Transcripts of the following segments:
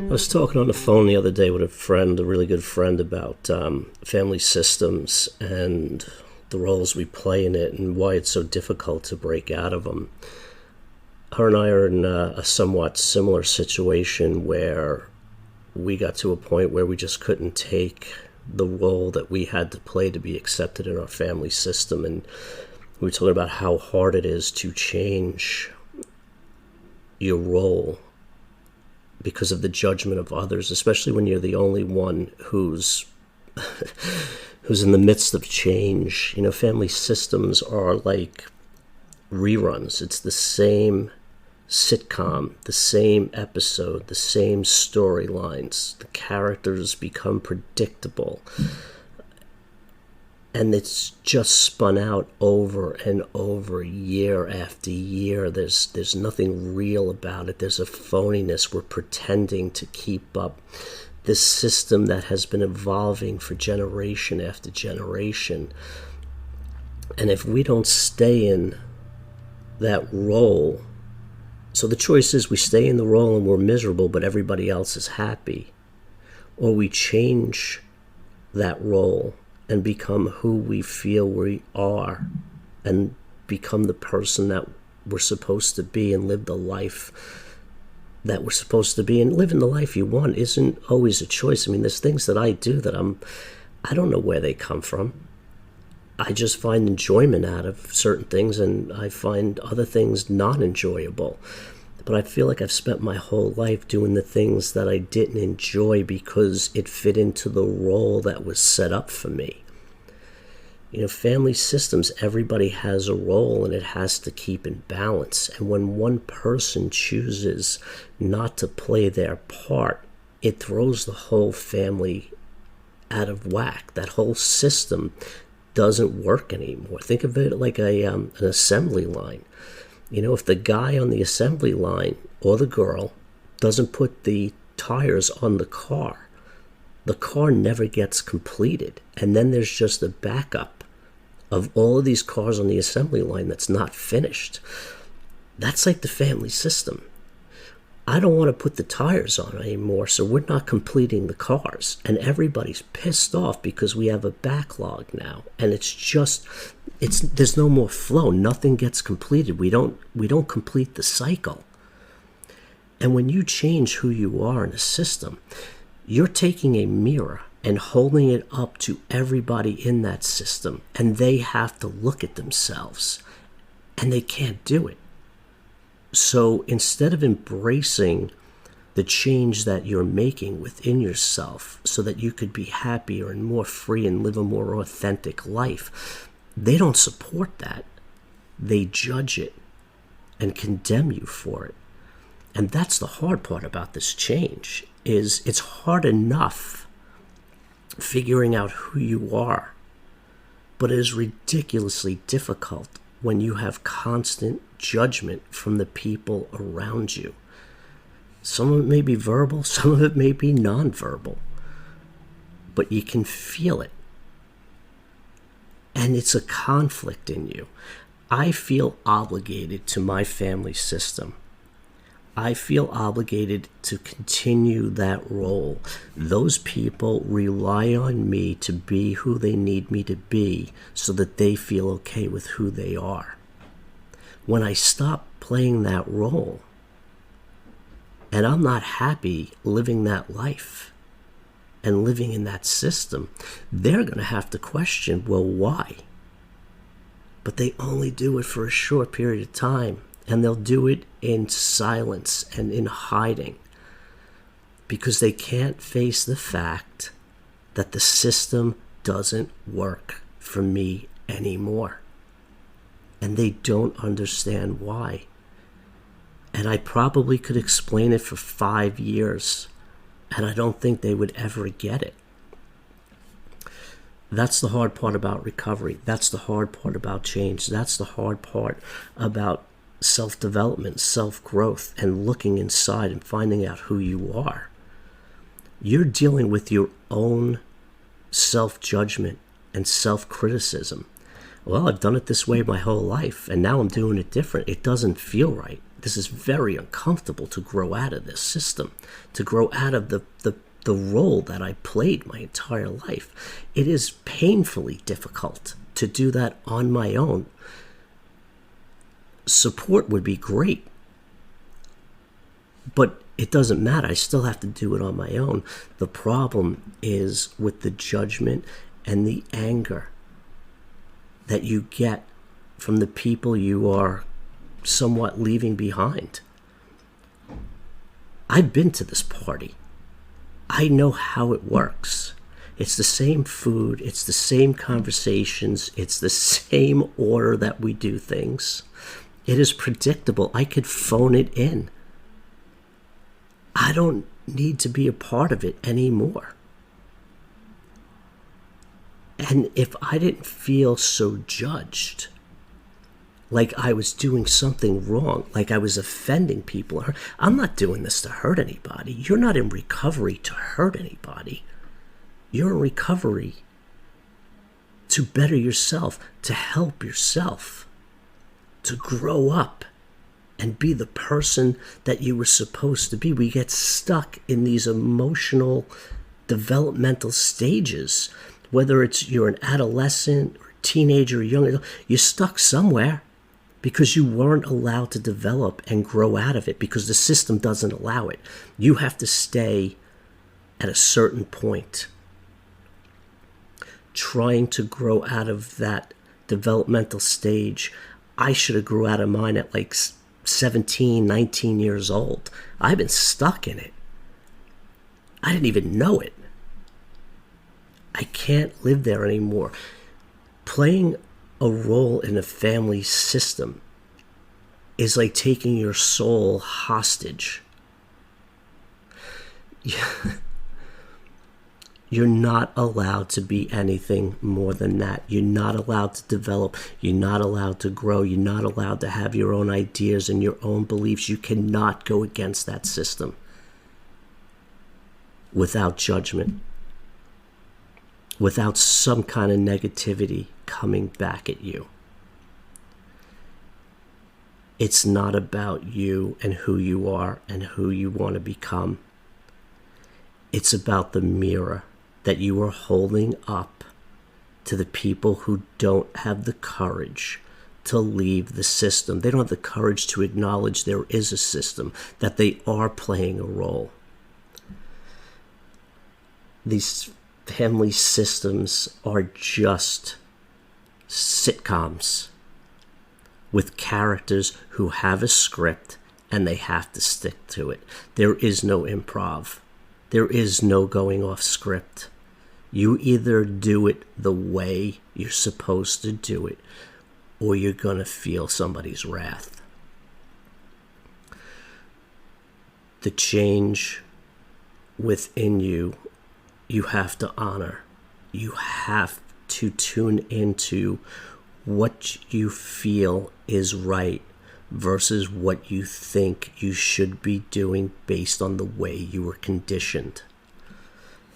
I was talking on the phone the other day with a really good friend, about family systems and the roles we play in it and why it's so difficult to break out of them. Her and I are in a somewhat similar situation where we got to a point where we just couldn't take the role that we had to play to be accepted in our family system. And we were talking about how hard it is to change your role because of the judgment of others, especially when you're the only one who's in the midst of change. You know, family systems are like reruns. It's the same sitcom, the same episode, the same storylines. The characters become predictable. And it's just spun out over and over, year after year. There's nothing real about it. There's a phoniness. We're pretending to keep up this system that has been evolving for generation after generation. And if we don't stay in that role, so the choice is we stay in the role and we're miserable, but everybody else is happy, or we change that role and become who we feel we are and become the person that we're supposed to be and live the life that we're supposed to be. And living the life you want isn't always a choice. I mean, there's things that I do that I don't know where they come from. I just find enjoyment out of certain things, and I find other things not enjoyable. But I feel like I've spent my whole life doing the things that I didn't enjoy because it fit into the role that was set up for me. You know, family systems, everybody has a role and it has to keep in balance. And when one person chooses not to play their part, it throws the whole family out of whack. That whole system doesn't work anymore. Think of it like an assembly line. You know, if the guy on the assembly line or the girl doesn't put the tires on the car never gets completed. And then there's just a backup of all of these cars on the assembly line that's not finished. That's like the family system. I don't want to put the tires on anymore, so we're not completing the cars. And everybody's pissed off because we have a backlog now. And there's no more flow. Nothing gets completed. We don't complete the cycle. And when you change who you are in a system, you're taking a mirror and holding it up to everybody in that system, and they have to look at themselves, and they can't do it. So instead of embracing the change that you're making within yourself so that you could be happier and more free and live a more authentic life, they don't support that. They judge it and condemn you for it. And that's the hard part about this change, is it's hard enough figuring out who you are, but it is ridiculously difficult when you have constant judgment from the people around you. Some of it may be verbal, some of it may be nonverbal, but you can feel it. And it's a conflict in you. I feel obligated to my family system. I feel obligated to continue that role. Those people rely on me to be who they need me to be so that they feel okay with who they are. When I stop playing that role and I'm not happy living that life and living in that system, they're going to have to question, well, why? But they only do it for a short period of time. And they'll do it in silence and in hiding because they can't face the fact that the system doesn't work for me anymore. And they don't understand why. And I probably could explain it for 5 years, and I don't think they would ever get it. That's the hard part about recovery. That's the hard part about change. That's the hard part about self-development, self-growth, and looking inside and finding out who you are. You're dealing with your own self-judgment and self-criticism. Well, I've done it this way my whole life, and now I'm doing it different. It doesn't feel right. This is very uncomfortable to grow out of this system, to grow out of the role that I played my entire life. It is painfully difficult to do that on my own. Support would be great, but it doesn't matter. I still have to do it on my own. The problem is with the judgment and the anger that you get from the people you are somewhat leaving behind. I've been to this party. I know how it works. It's the same food, it's the same conversations, it's the same order that we do things. It is predictable. I could phone it in. I don't need to be a part of it anymore. And if I didn't feel so judged, like I was doing something wrong, like I was offending people, I'm not doing this to hurt anybody. You're not in recovery to hurt anybody. You're in recovery to better yourself, to help yourself, to grow up and be the person that you were supposed to be. We get stuck in these emotional developmental stages. Whether it's you're an adolescent or teenager or young adult, you're stuck somewhere because you weren't allowed to develop and grow out of it because the system doesn't allow it. You have to stay at a certain point. Trying to grow out of that developmental stage, I should have grew out of mine at like 17, 19 years old. I've been stuck in it. I didn't even know it. I can't live there anymore. Playing a role in a family system is like taking your soul hostage. You're not allowed to be anything more than that. You're not allowed to develop. You're not allowed to grow. You're not allowed to have your own ideas and your own beliefs. You cannot go against that system without judgment, without some kind of negativity coming back at you. It's not about you and who you are and who you want to become. It's about the mirror that you are holding up to the people who don't have the courage to leave the system. They don't have the courage to acknowledge there is a system, that they are playing a role. These family systems are just sitcoms with characters who have a script and they have to stick to it. There is no improv. There is no going off script. You either do it the way you're supposed to do it, or you're going to feel somebody's wrath. The change within you, you have to honor. You have to tune into what you feel is right versus what you think you should be doing based on the way you were conditioned.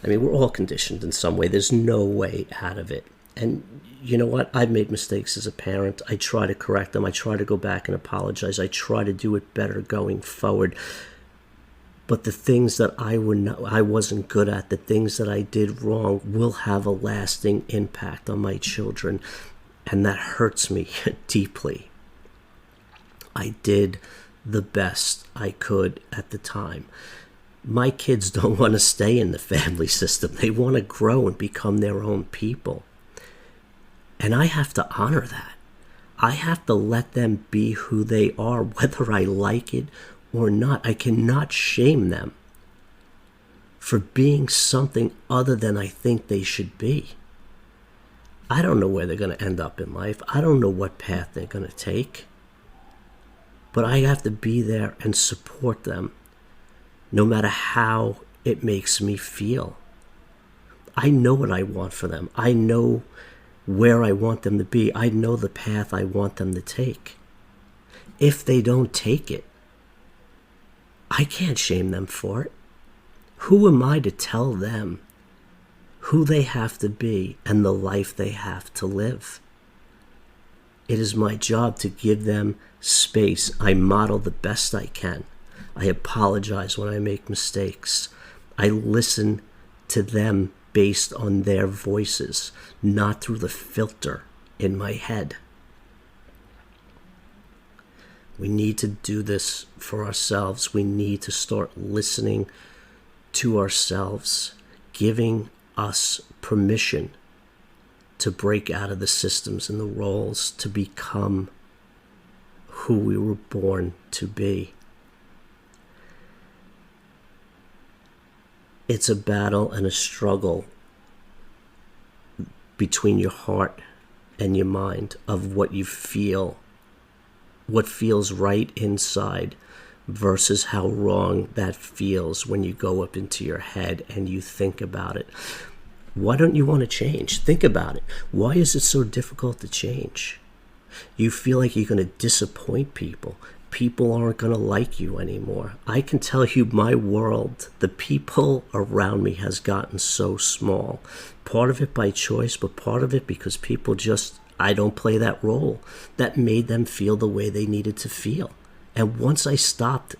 I mean, we're all conditioned in some way. There's no way out of it. And you know what? I've made mistakes as a parent. I try to correct them. I try to go back and apologize. I try to do it better going forward. But the things that I wasn't good at, the things that I did wrong, will have a lasting impact on my children. And that hurts me deeply. I did the best I could at the time. My kids don't want to stay in the family system. They want to grow and become their own people. And I have to honor that. I have to let them be who they are, whether I like it or not. I cannot shame them for being something other than I think they should be. I don't know where they're going to end up in life. I don't know what path they're going to take. But I have to be there and support them, no matter how it makes me feel. I know what I want for them. I know where I want them to be. I know the path I want them to take. If they don't take it, I can't shame them for it. Who am I to tell them who they have to be and the life they have to live? It is my job to give them space. I model the best I can. I apologize when I make mistakes. I listen to them based on their voices, not through the filter in my head. We need to do this for ourselves. We need to start listening to ourselves, giving us permission to break out of the systems and the roles, to become who we were born to be. It's a battle and a struggle between your heart and your mind of what you feel, what feels right inside versus how wrong that feels when you go up into your head and you think about it. Why don't you want to change? Think about it. Why is it so difficult to change? You feel like you're going to disappoint people. People aren't going to like you anymore. I can tell you my world, the people around me has gotten so small. Part of it by choice, but part of it because people just, I don't play that role. That made them feel the way they needed to feel. And once I stopped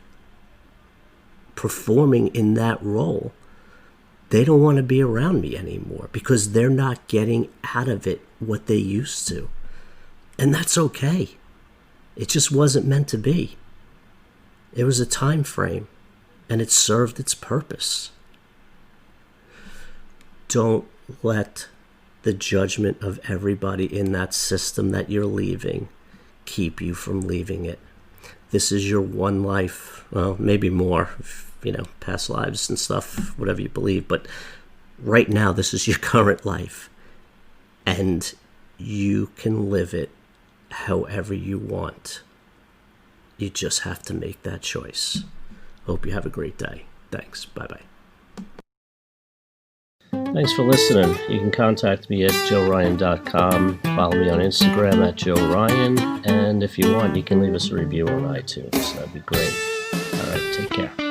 performing in that role, they don't want to be around me anymore because they're not getting out of it what they used to. And that's okay. It just wasn't meant to be. It was a time frame, and it served its purpose. Don't let the judgment of everybody in that system that you're leaving keep you from leaving it. This is your one life, well, maybe more, past lives and stuff, whatever you believe, but right now this is your current life, and you can live it however you want. You just have to make that choice. Hope you have a great day. Thanks. Bye-bye. Thanks for listening. You can contact me at joeryan.com. Follow me on Instagram at joeryan. And if you want, you can leave us a review on iTunes. That'd be great. All right, take care.